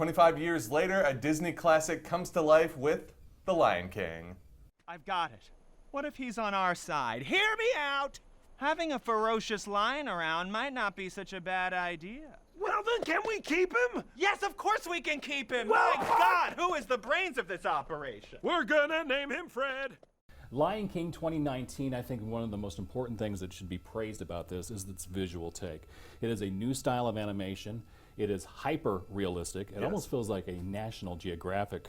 25 years later, a Disney classic comes to life with The Lion King. I've got it. What if he's on our side? Hear me out! Having a ferocious lion around might not be such a bad idea. Well then, can we keep him? Yes, of course we can keep him! Well, My God, who is the brains of this operation? We're gonna name him Fred. Lion King 2019, I think one of the most important things that should be praised about this is its visual take. It is a new style of animation. It is hyper realistic. It almost feels like a National Geographic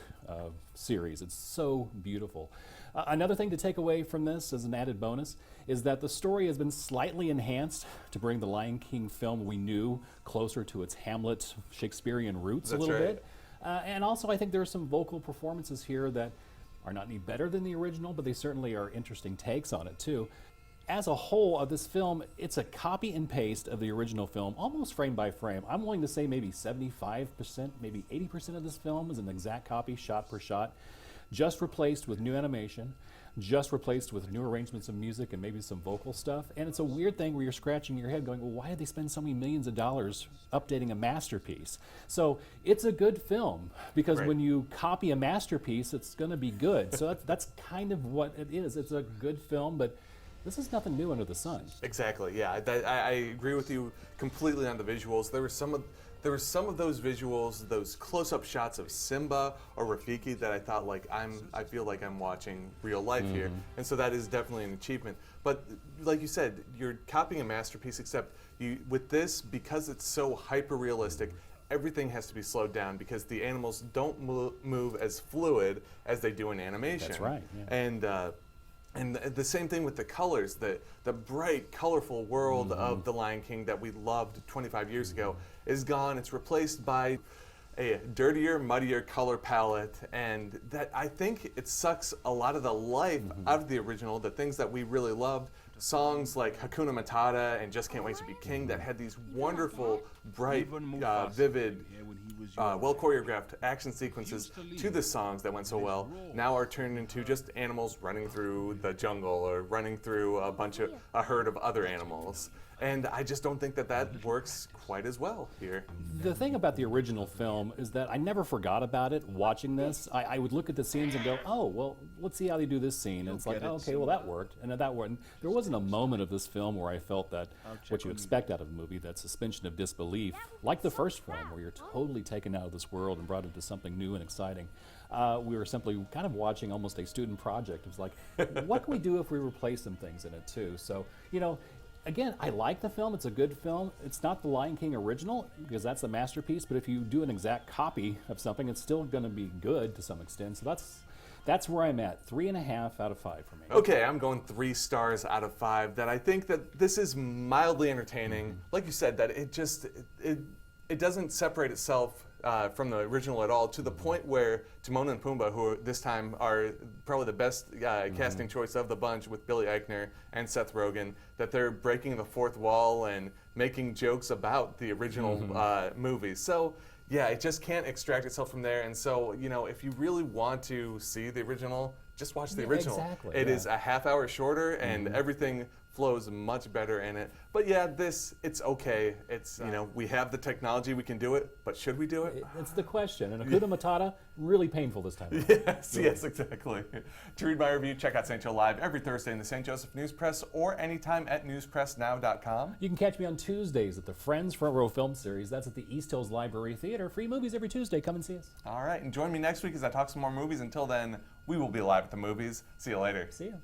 series. It's so beautiful. Another thing to take away from this as an added bonus is that the story has been slightly enhanced to bring the Lion King film we knew closer to its Hamlet Shakespearean roots a little bit. And also I think there are some vocal performances here that are not any better than the original, but they certainly are interesting takes on it too. As a whole of this film, it's a copy and paste of the original film, almost frame by frame. I'm willing to say maybe 75%, maybe 80% of this film is an exact copy, shot per shot, just replaced with new animation, just replaced with new arrangements of music and maybe some vocal stuff. And it's a weird thing where you're scratching your head going, well, why did they spend so many millions of dollars updating a masterpiece? So it's a good film because when you copy a masterpiece, it's going to be good. So that's kind of what it is. It's a good film, but this is nothing new under the sun. Exactly, yeah. I agree with you completely on the visuals. There were some of those visuals, those close-up shots of Simba or Rafiki that I thought I feel like I'm watching real life here, and so that is definitely an achievement. But like you said, you're copying a masterpiece, except with this, because it's so hyper-realistic, everything has to be slowed down because the animals don't move as fluid as they do in animation. That's right. Yeah. And the same thing with the colors, the bright, colorful world of The Lion King that we loved 25 years ago is gone. It's replaced by a dirtier, muddier color palette, and that I think it sucks a lot of the life out of the original, the things that we really loved. Songs like Hakuna Matata and Just Can't Wait to Be King that had these wonderful, bright, vivid, well choreographed action sequences to the songs that went so well now are turned into just animals running through the jungle or running through a herd of other animals. And I just don't think that works quite as well here. The thing about the original film is that I never forgot about it watching this. I would look at the scenes and go, oh, well, let's see how they do this scene. And it's like, oh, okay, well, that worked. And that worked. There wasn't a moment of this film where I felt that what you expect out of a movie, that suspension of disbelief, like the first film, where you're totally taken out of this world and brought into something new and exciting. We were simply kind of watching almost a student project. It was like, what can we do if we replace some things in it too? So, again, I like the film. It's a good film. It's not the Lion King original because that's the masterpiece, but if you do an exact copy of something, it's still going to be good to some extent. So that's where I'm at. 3.5 out of 5 for me. Okay, I'm going 3 stars out of 5. That I think that this is mildly entertaining. Like you said, that it doesn't separate itself from the original at all, to the point where Timon and Pumbaa, who this time are probably the best casting choice of the bunch with Billy Eichner and Seth Rogen, that they're breaking the fourth wall and making jokes about the original movies. So yeah, it just can't extract itself from there. And so, if you really want to see the original, just watch the original. Exactly, It is a half hour shorter and everything flows much better in it. But yeah, it's okay. It's, we have the technology, we can do it, but should we do it? It's the question. And Hakuna Matata, really painful this time. Yes, exactly. To read my review, check out St. Joe Live every Thursday in the St. Joseph News Press or anytime at newspressnow.com. You can catch me on Tuesdays at the Friends Front Row Film Series. That's at the East Hills Library Theater. Free movies every Tuesday. Come and see us. All right, and join me next week as I talk some more movies. Until then, we will be live at the movies. See you later. See ya.